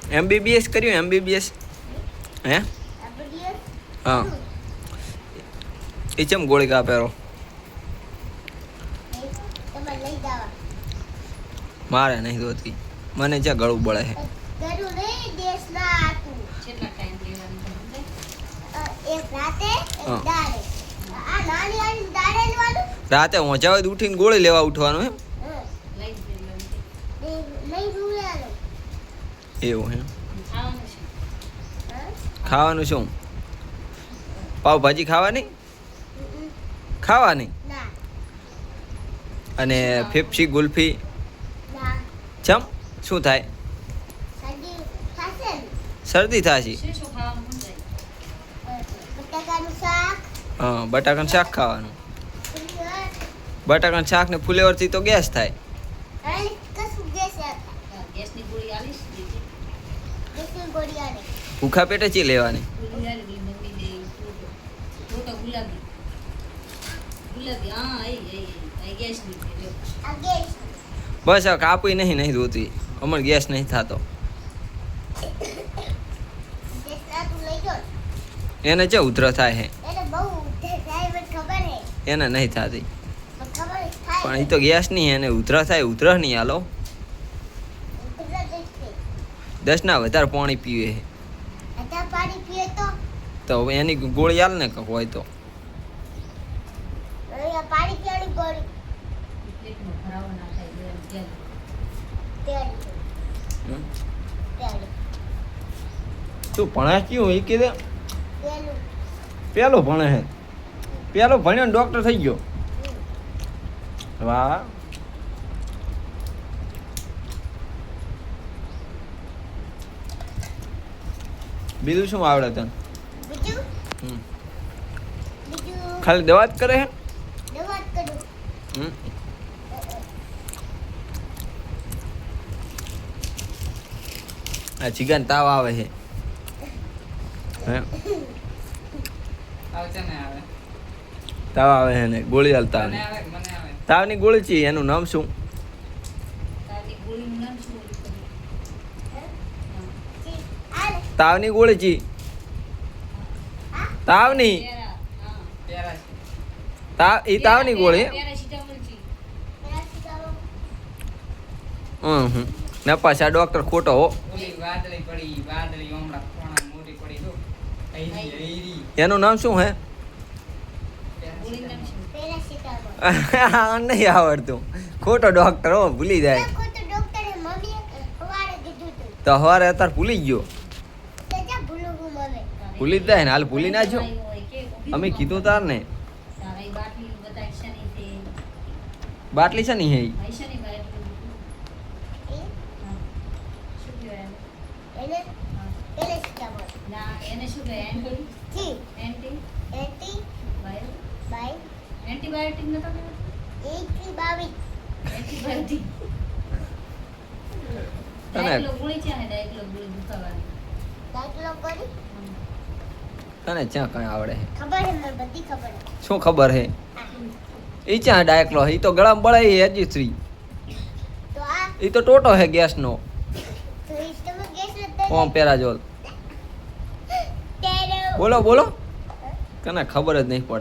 MBBS કર્યું MBBS હે હા એ ચમ ગોળી કાપેરો મારે નહીં દોતી મને જ્યાં ગળું બળે છે રાતે હોંચાવે ઉઠીને ગોળી લેવા ઉઠવાનું એમ એવું હે ખાવાનું શું પાવભાજી ખાવાની ખાવાની અને ફેફસી ગુલ્ફી ચમ શું થાય શરદી થશે હા બટાકાનું શાક ખાવાનું બટાકાનું શાક ને ફુલેવરથી તો ગેસ થાય ભૂખા પેટે ચી લેવાની બસ હવે કાપી નહીં ધોતી અમારે ગેસ નહીં થતો એને જે ઉધર થાય હે એને નહીં થતી પણ એ તો ગેસ નહીં એને ઉધર થાય ઉધર નહીં હાલો 10 ના વધારે પાણી પીવે તો એની ગોળી હાલ ને હોય તો તું ભણા ક્યું એ કીધે પેલો ભણે હે પેલો ભણ્યો ડોક્ટર થઈ ગયો વાહ બીજું શું આવડે તને ખાલી દવા જ કરે હે આ ચિકન તાવ આવે છે તાવ આવે છે ને ગોળી હાલ તાવની ગોળી છે એનું નામ શું તાવની ગોળી છે તાવની તાવની ગોળી ને પાછા ડોક્ટર ખોટો હો એનું નામ શું હે નહીં આવડતું ખોટો ડોક્ટર હો ભૂલી જાય તો સવારે અત્યારે ભૂલી ગયો ભૂલી જ જાય ને હાલ ભૂલી ના છો અમે કીધું તાર ને બાટલી છે નહીં હે તને ક્યાં કઈ આવડે શું ખબર હે એ ક્યાં ડાયકલો એ તો ગળામાં બળે એજીશ્રી એ તો ટોટો હે ગેસ નો ઓમ પેરાજોલ બોલો બોલો કને ખબર જ નહીં પડતી